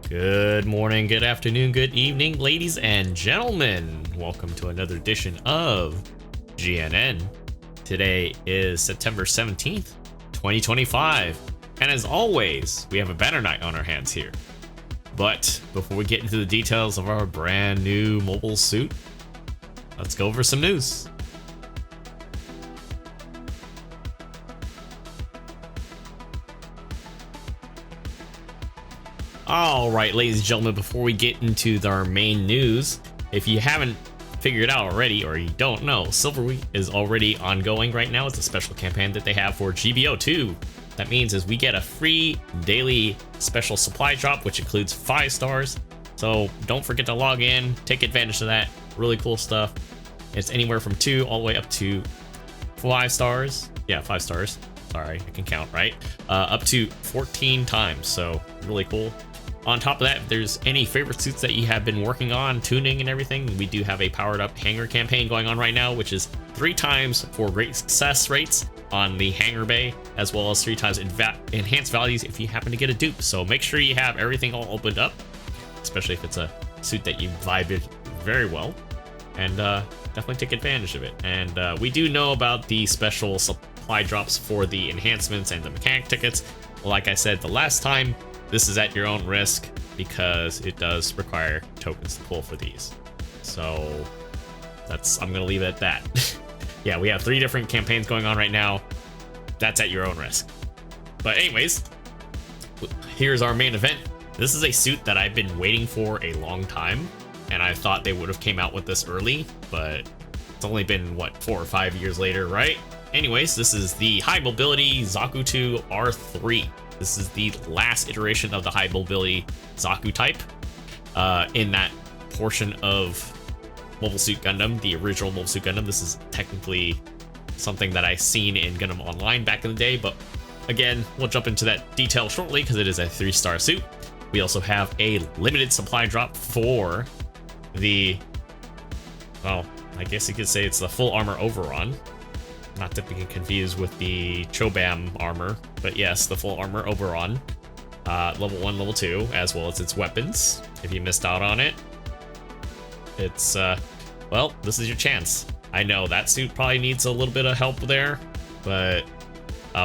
Good morning, good afternoon, good evening, ladies and gentlemen. Welcome to another edition of GNN. Today is September 17th, 2025. And as always, we have a banner night on our hands here. But before we get into the details of our brand new mobile suit, let's go over some news. Alright, ladies and gentlemen, before we get into our main news, if you haven't figured it out already, or you don't know, Silver Week is already ongoing right now. It's a special campaign that they have for GBO2. That means is we get a free daily special supply drop, which includes 5 stars. So don't forget to log in, take advantage of that. Really cool stuff. It's anywhere from 2 all the way up to 5 stars. Yeah, 5 stars. Sorry, I can count, right? Up to 14 times, so really cool. On top of that, if there's any favorite suits that you have been working on, tuning and everything, we do have a powered up hanger campaign going on right now, which is 3 times for great success rates on the hanger bay, as well as 3 times enhanced values if you happen to get a dupe. So make sure you have everything all opened up, especially if it's a suit that you vibed very well, and definitely take advantage of it. And we do know about the special supply drops for the enhancements and the mechanic tickets. Like I said the last time, this is at your own risk because it does require tokens to pull for these. So I'm gonna leave it at that. Yeah, we have 3 different campaigns going on right now. That's at your own risk. But anyways, here's our main event. This is a suit that I've been waiting for a long time, and I thought they would have came out with this early, but it's only been, what, 4 or 5 years later, right? Anyways, this is the High Mobility Zaku II R3. This is the last iteration of the High Mobility Zaku type in that portion of Mobile Suit Gundam, the original Mobile Suit Gundam. This is technically something that I seen in Gundam Online back in the day, but again, we'll jump into that detail shortly because it is a 3-star suit. We also have a limited supply drop for the, well, I guess you could say it's the full armor Oberon. Not to be confused with the Chobam armor, but yes, the full armor Oberon. Level 1, level 2, as well as its weapons. If you missed out on it, it's, well, this is your chance. I know that suit probably needs a little bit of help there, but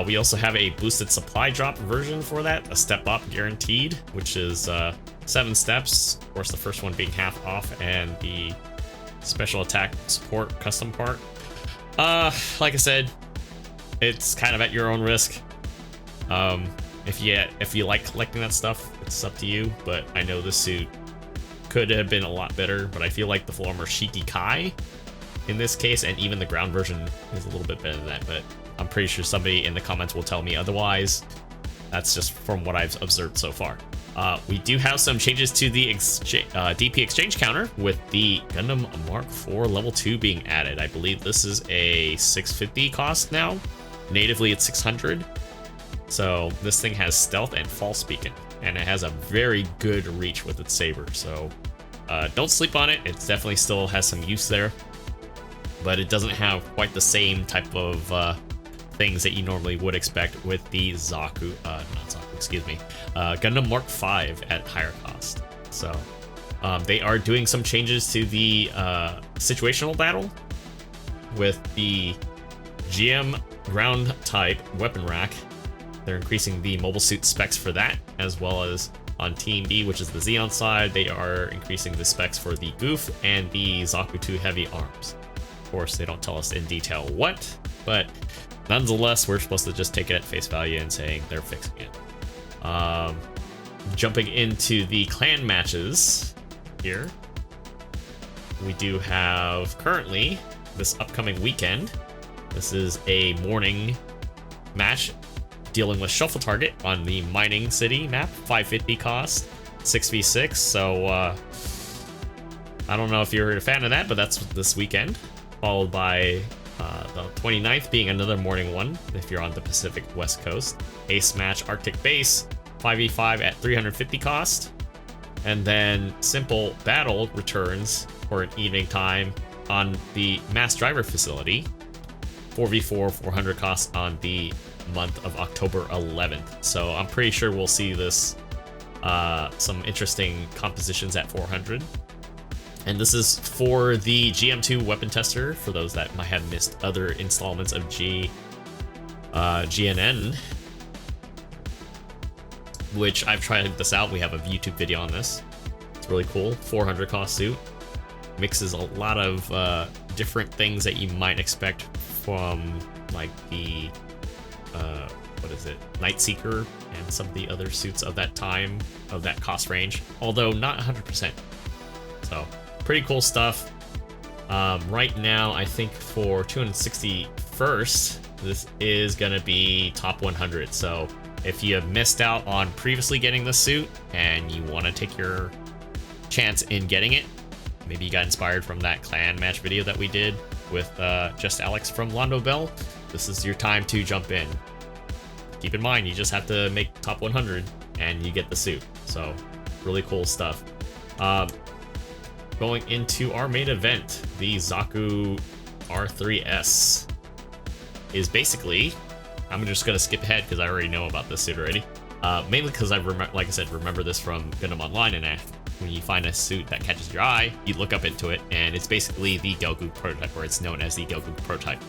we also have a boosted supply drop version for that, a step up guaranteed, which is 7 steps. Of course, the first one being half off, and the special attack support custom part. Like I said, it's kind of at your own risk. If you like collecting that stuff, it's up to you, but I know this suit could have been a lot better, but I feel like the full armor Shiki Kai in this case, and even the ground version is a little bit better than that, but I'm pretty sure somebody in the comments will tell me otherwise. That's just from what I've observed so far. We do have some changes to the DP exchange counter with the Gundam Mark IV Level 2 being added. I believe this is a 650 cost now. Natively, it's 600. So this thing has stealth and false beacon, and it has a very good reach with its saber. So don't sleep on it. It definitely still has some use there, but it doesn't have quite the same type of things that you normally would expect with the Zaku, not Zaku, excuse me, Gundam Mark V at higher cost. So they are doing some changes to the situational battle with the GM ground type weapon rack. They're increasing the mobile suit specs for that, as well as on Team B, which is the Xeon side, they are increasing the specs for the Goof and the Zaku II heavy arms. Of course, they don't tell us in detail what, but nonetheless, we're supposed to just take it at face value and saying they're fixing it. Jumping into the clan matches here, we do have currently this upcoming weekend. This is a morning match dealing with Shuffle Target on the Mining City map, 550 cost, 6v6. So I don't know if you're a fan of that, but that's this weekend, followed by the 29th being another morning one if you're on the Pacific West Coast. Ace match Arctic Base, 5v5 at 350 cost. And then Simple Battle returns for an evening time on the Mass Driver facility, 4v4, 400 cost on the month of October 11th. So I'm pretty sure we'll see this some interesting compositions at 400. And this is for the GM2 weapon tester, for those that might have missed other installments of GNN, which I've tried this out. We have a YouTube video on this. It's really cool. 400 cost suit. Mixes a lot of different things that you might expect from like the what is it, Night Seeker and some of the other suits of that time, of that cost range, although not 100%. So pretty cool stuff. Right now, I think for 261st, this is gonna be top 100. So if you have missed out on previously getting the suit and you want to take your chance in getting it, maybe you got inspired from that clan match video that we did with Just Alex from Londo Bell, this is your time to jump in. Keep in mind, you just have to make top 100 and you get the suit. So really cool stuff. Going into our main event, the Zaku R3S is basically, I'm just gonna skip ahead because I already know about this suit already. Mainly because like I said, remember this from Gundam Online, and when you find a suit that catches your eye, you look up into it, and it's basically the Gelgoog prototype, or it's known as the Gelgoog prototype.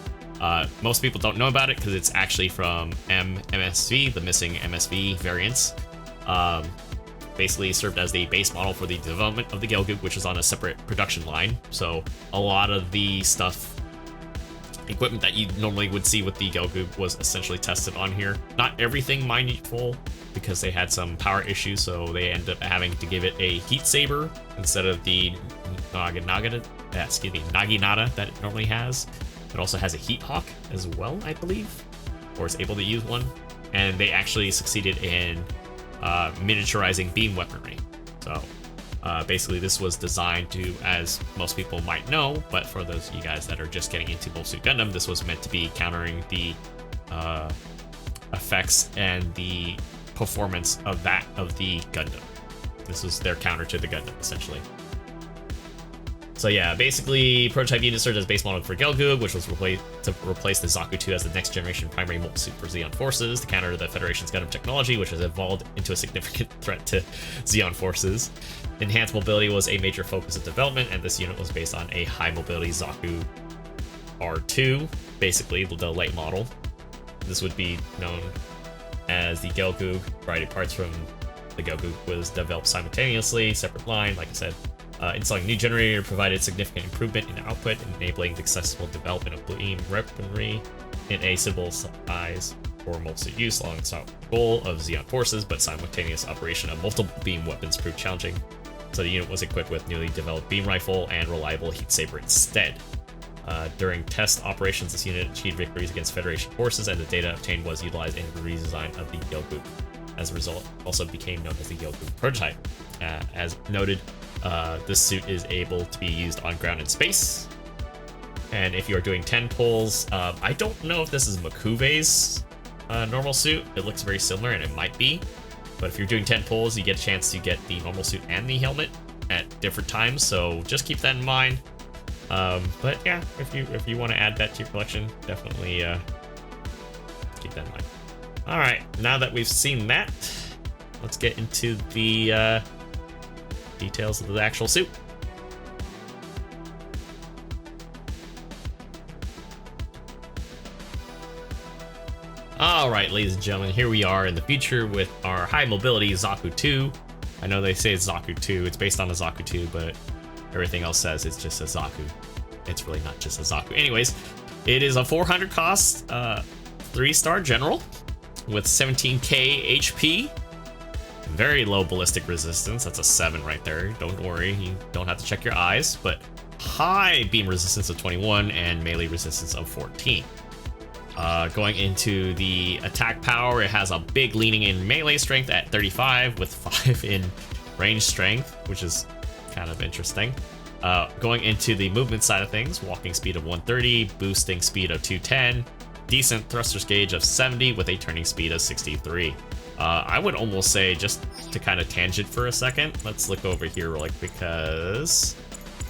Most people don't know about it because it's actually from M-MSV, the missing MSV variants. Basically served as the base model for the development of the Gelgoog, which is on a separate production line. So a lot of the equipment that you normally would see with the Gelgoog was essentially tested on here. Not everything mindful, because they had some power issues, so they ended up having to give it a heat saber instead of the naginata that it normally has. It also has a heat hawk as well, I believe, or is able to use one. And they actually succeeded in miniaturizing beam weaponry. So basically this was designed to, as most people might know, but for those of you guys that are just getting into Mobile Suit Gundam, this was meant to be countering the effects and the performance of the Gundam. This was their counter to the Gundam, essentially. So yeah, basically, prototype unit served as base model for Gelgoog, which was to replace the Zaku II as the next generation primary mobile suit for Zeon forces, to counter the Federation's Gundam technology, which has evolved into a significant threat to Zeon forces. Enhanced mobility was a major focus of development, and this unit was based on a high mobility Zaku R2, basically the late model. This would be known as the Gelgoog. Variety of parts from the Gelgoog was developed simultaneously, separate line, like I said. Installing new generator provided significant improvement in output, enabling the successful development of beam weaponry in a suitable size for multi use alongside the goal of Zeon forces, but simultaneous operation of multiple beam weapons proved challenging. So the unit was equipped with newly developed beam rifle and reliable heat saber instead. During test operations, this unit achieved victories against Federation forces, and the data obtained was utilized in the redesign of the Gelgoog. As a result, also became known as the Gelgoog prototype. As noted, this suit is able to be used on ground and space. And if you are doing 10 pulls, I don't know if this is Makuve's normal suit. It looks very similar, and it might be. But if you're doing 10 pulls, you get a chance to get the normal suit and the helmet at different times, so just keep that in mind. But yeah, if you want to add that to your collection, definitely keep that in mind. Alright, now that we've seen that, let's get into the details of the actual suit. Alright, ladies and gentlemen, here we are in the future with our high mobility Zaku II. I know they say it's Zaku II, it's based on a Zaku II, but everything else says it's just a Zaku. It's really not just a Zaku. Anyways, it is a 400 cost, 3-star general with 17k HP. Very low ballistic resistance. That's a 7 right there. Don't worry, you don't have to check your eyes. But high beam resistance of 21 and melee resistance of 14. Going into the attack power, it has a big leaning in melee strength at 35 with 5 in range strength, which is kind of interesting. Going into the movement side of things, walking speed of 130, boosting speed of 210, decent thrusters gauge of 70 with a turning speed of 63. I would almost say, just to kind of tangent for a second, let's look over here because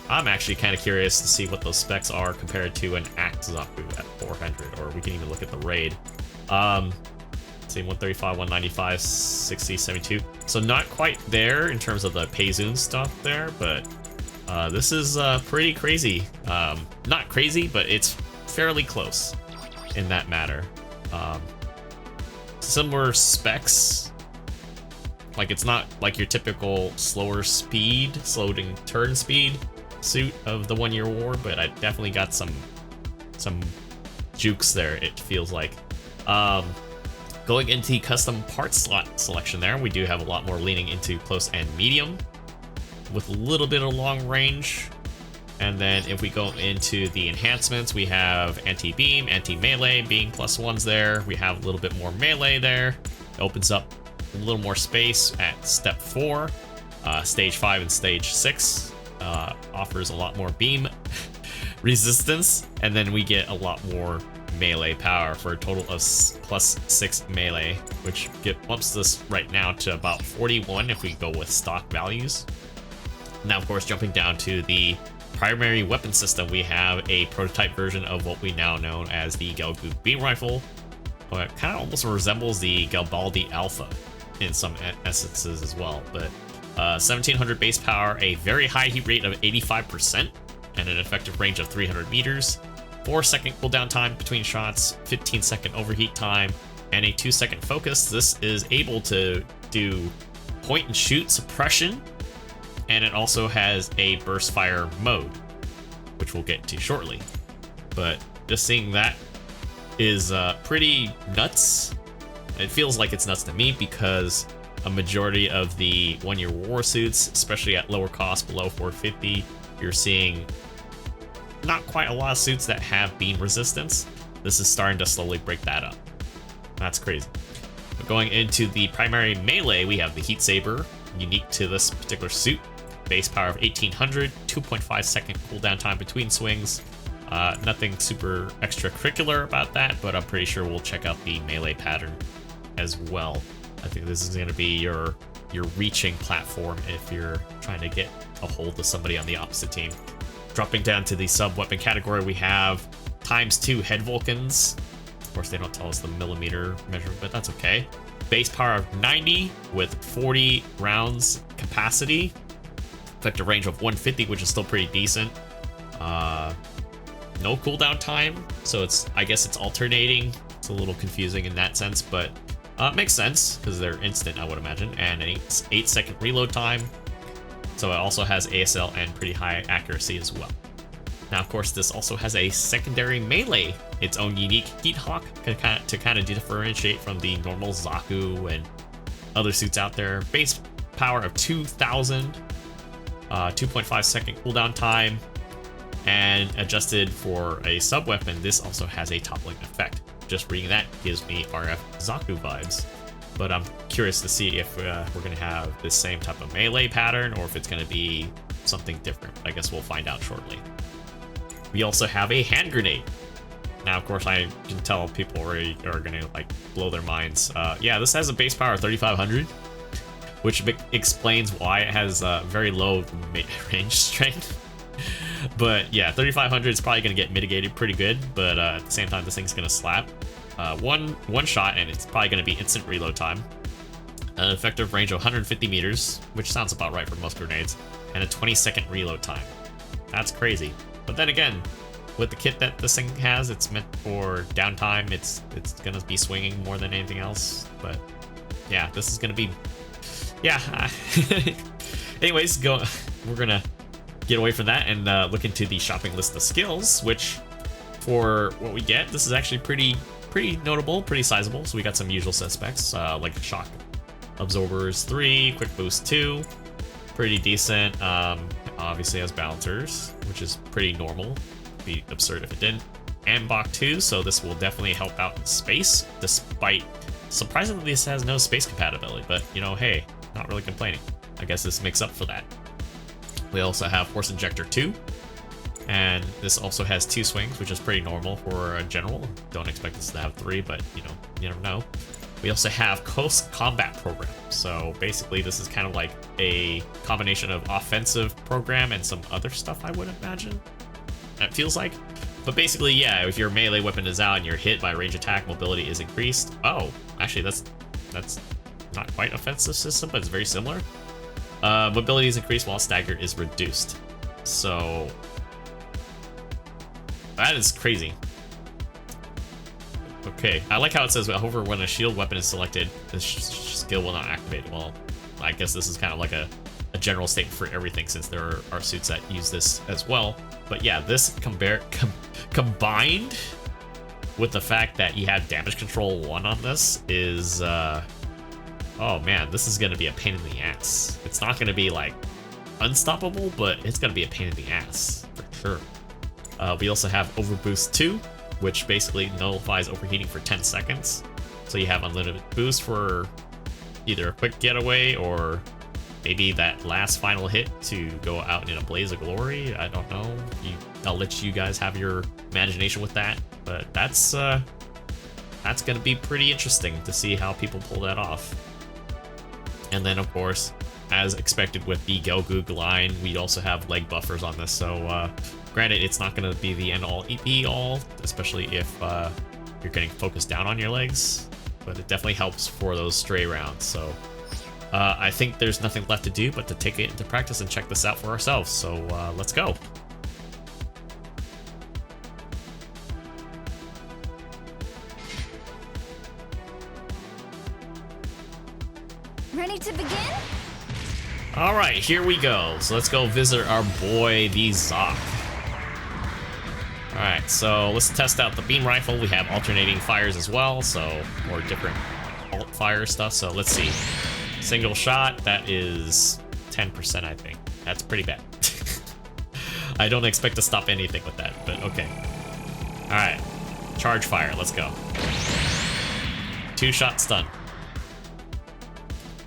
I'm actually kind of curious to see what those specs are compared to an Act Zaku at 400, or we can even look at the raid. see, 135, 195, 60, 72. So not quite there in terms of the Peizun stuff there, but this is pretty crazy. Not crazy, but it's fairly close in that matter. Similar specs. Like, it's not like your typical slower speed, slowing turn speed suit of the 1 Year War, but I definitely got some jukes there, it feels like. Going into the custom parts slot selection there, we do have a lot more leaning into close and medium with a little bit of long range. And then if we go into the enhancements, we have anti-beam, anti-melee being +1s there. We have a little bit more melee there. It opens up a little more space at step 4. Stage 5 and stage 6 offers a lot more beam resistance. And then we get a lot more melee power for a total of +6 melee, which bumps this right now to about 41 if we go with stock values. Now, of course, jumping down to the primary weapon system, we have a prototype version of what we now know as the Gelgoog beam rifle. It kind of almost resembles the Garibaldi Alpha in some essences as well, but 1700 base power, a very high heat rate of 85%, and an effective range of 300 meters, 4-second cooldown time between shots, 15-second overheat time, and a 2-second focus. This is able to do point and shoot suppression, and it also has a burst fire mode, which we'll get to shortly. But just seeing that is pretty nuts. It feels like it's nuts to me because a majority of the 1 Year War suits, especially at lower cost below 450, you're seeing not quite a lot of suits that have beam resistance. This is starting to slowly break that up. That's crazy. But going into the primary melee, we have the Heat Saber, unique to this particular suit. Base power of 1800, 2.5-second cooldown time between swings. Nothing super extracurricular about that, but I'm pretty sure we'll check out the melee pattern as well. I think this is going to be your reaching platform if you're trying to get a hold of somebody on the opposite team. Dropping down to the sub-weapon category, we have ×2 head Vulcans. Of course, they don't tell us the millimeter measurement, but that's okay. Base power of 90 with 40 rounds capacity. Effective range of 150, which is still pretty decent. No cooldown time, so I guess it's alternating. It's a little confusing in that sense, but makes sense because they're instant, I would imagine. And an 8-second reload time. So it also has ASL and pretty high accuracy as well. Now, of course, this also has a secondary melee, its own unique Heat Hawk to kind of differentiate from the normal Zaku and other suits out there. Base power of 2000, 2.5-second cooldown time, and adjusted for a sub-weapon, this also has a toppling effect. Just reading that gives me RF Zaku vibes. But I'm curious to see if we're going to have the same type of melee pattern or if it's going to be something different. I guess we'll find out shortly. We also have a hand grenade. Now, of course, I can tell people already are going to like blow their minds. Yeah, this has a base power of 3500, which explains why it has very low range strength. But yeah, 3500 is probably going to get mitigated pretty good, but at the same time, this thing's going to slap. One shot, and it's probably going to be instant reload time. An effective range of 150 meters, which sounds about right for most grenades, and a 20-second reload time. That's crazy. But then again, with the kit that this thing has, it's meant for downtime. It's going to be swinging more than anything else. But yeah, this is going to be... Yeah. Anyways, we're going to get away from that and look into the shopping list of skills, which for what we get, this is actually pretty notable, pretty sizable. So we got some usual suspects, like shock absorbers 3, quick boost 2, pretty decent. Obviously has balancers, which is pretty normal. It'd be absurd if it didn't. And Bach 2, so this will definitely help out in space, despite surprisingly this has no space compatibility, but you know, hey, not really complaining. I guess this makes up for that. We also have Force Injector 2, and this also has 2 swings, which is pretty normal for a general. Don't expect this to have 3, but you know, you never know. We also have Close Combat Program. So basically this is kind of like a combination of offensive program and some other stuff, I would imagine. It feels like. But basically, yeah, if your melee weapon is out and you're hit by range attack, mobility is increased. Oh, actually, that's not quite offensive system, but it's very similar. Mobility is increased while stagger is reduced. So that is crazy. Okay, I like how it says, however, when a shield weapon is selected, the skill will not activate. Well, I guess this is kind of like a general statement for everything, since there are suits that use this as well. But yeah, this combined with the fact that you have damage control 1 on this is, oh man, this is going to be a pain in the ass. It's not going to be like unstoppable, but it's going to be a pain in the ass for sure. We also have Overboost 2, which basically nullifies overheating for 10 seconds. So you have unlimited boost for either a quick getaway or maybe that last final hit to go out in a blaze of glory. I don't know. I'll let you guys have your imagination with that. But that's gonna be pretty interesting to see how people pull that off. And then of course, as expected with the Gelgoog line, we also have leg buffers on this. So granted, it's not gonna be the end all be all, especially if you're getting focused down on your legs. But it definitely helps for those stray rounds. So I think there's nothing left to do but to take it into practice and check this out for ourselves. So let's go. Ready to begin? All right, here we go. So let's go visit our boy, the Zaku. All right, so let's test out the beam rifle. We have alternating fires as well, so more different alt fire stuff. So let's see. Single shot, that is 10%, I think. That's pretty bad. I don't expect to stop anything with that, but okay. All right, charge fire, let's go. 2-shot stun.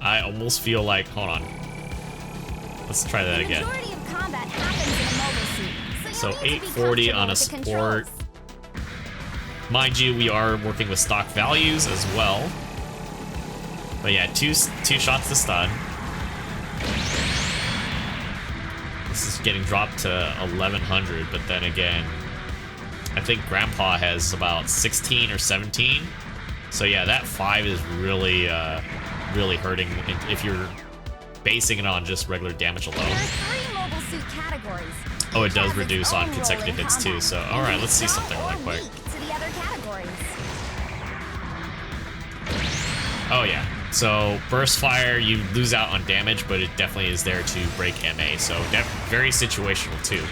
I almost feel like, hold on. Let's try that again. So 840 on a support. Mind you, we are working with stock values as well. But yeah, two shots to stun. This is getting dropped to 1100, but then again, I think Grandpa has about 16 or 17. So yeah, that 5 is really, really hurting if you're basing it on just regular damage alone. There are 3 mobile suit categories. Oh, it does reduce on consecutive hits too. So all right, let's see something really quick. To the other categories. Oh yeah. So burst fire, you lose out on damage, but it definitely is there to break MA. So very situational too.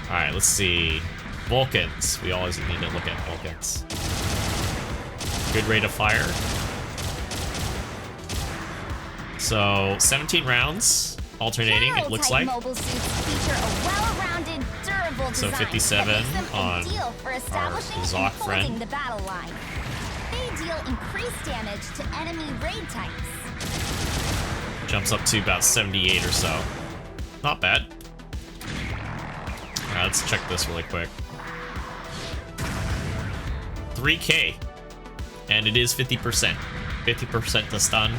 All right, let's see. Vulcans. We always need to look at Vulcans. Good rate of fire. So 17 rounds, alternating. It looks like. Mobile suits feature a well-rounded, durable so design 57 that makes them on ideal for establishing and Zaku holding friend. the battle line. They deal increased damage to enemy raid types. Jumps up to about 78 or so. Not bad. Alright, let's check this really quick. 3K. And it is 50%. 50% to stun.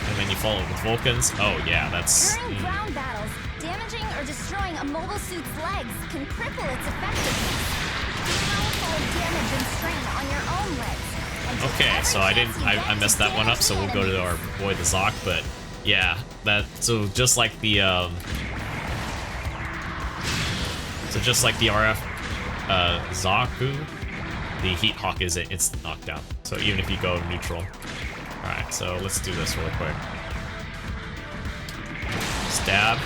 And then you follow it with Vulcans. Oh yeah, that's... During ground battles, damaging or destroying a mobile suit's legs can cripple its effectiveness. Powerful damage and strain on your own legs. Okay, so I messed that one up, so we'll go to our boy the Zaku, but yeah, so just like the RF Zaku, the Heat Hawk is an instant knockdown. So even if you go neutral. Alright, so let's do this really quick. Stab.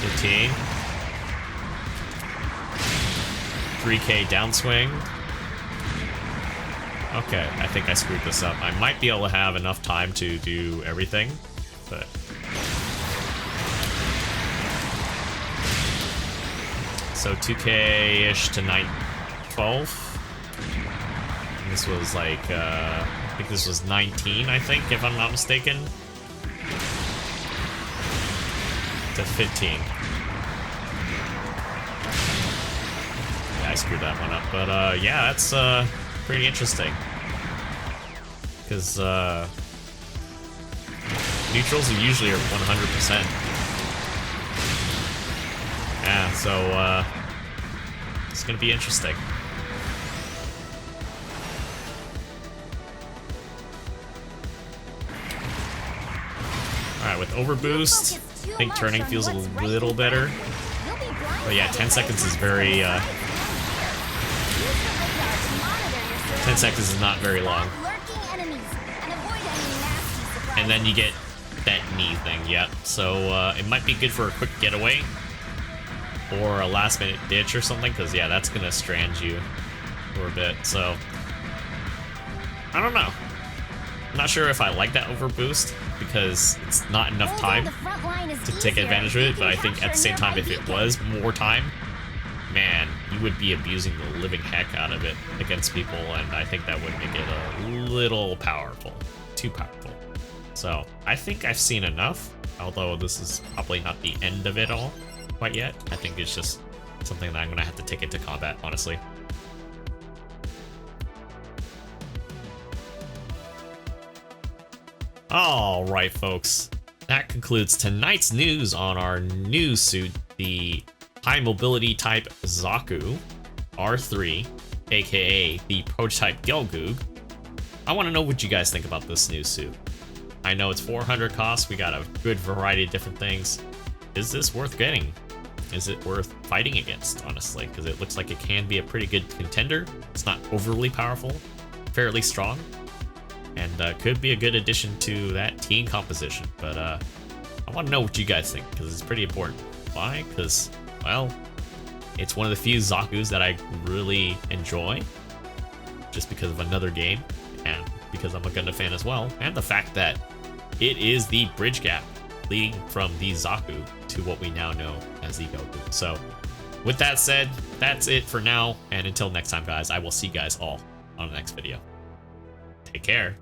15. 3K downswing. Okay, I think I screwed this up. I might be able to have enough time to do everything, but... So 2K-ish to 12. And this was like, I think this was 19, I think, if I'm not mistaken. To 15. Yeah, I screwed that one up, but yeah, that's pretty interesting. Because neutrals usually are 100%. Yeah, so It's gonna be interesting. Alright, with overboost, I think turning feels a little better. But yeah, 10 seconds is very 10 seconds is not very long. And then you get that knee thing, yep. So it might be good for a quick getaway or a last minute ditch or something, because yeah, that's gonna strand you for a bit. So I don't know. I'm not sure if I like that overboost because it's not enough time to take advantage of it, but I think at the same time, if it was more time, man, you would be abusing the living heck out of it against people, and I think that would make it a little powerful, too powerful. So I think I've seen enough, although this is probably not the end of it all quite yet. I think it's just something that I'm gonna have to take into combat, honestly. Alright folks, that concludes tonight's news on our new suit, the High Mobility Type Zaku R3, aka the Prototype Gelgoog. I want to know what you guys think about this new suit. I know it's 400 cost, we got a good variety of different things. Is this worth getting? Is it worth fighting against, honestly? Because it looks like it can be a pretty good contender. It's not overly powerful, fairly strong, and could be a good addition to that team composition. But I want to know what you guys think, because it's pretty important. Why? Because, well, it's one of the few Zakus that I really enjoy, just because of another game, and because I'm a Gundam fan as well, and the fact that it is the bridge gap leading from the Zaku to what we now know as the Gelgoog. So, with that said, that's it for now, and until next time, guys, I will see you guys all on the next video. Take care.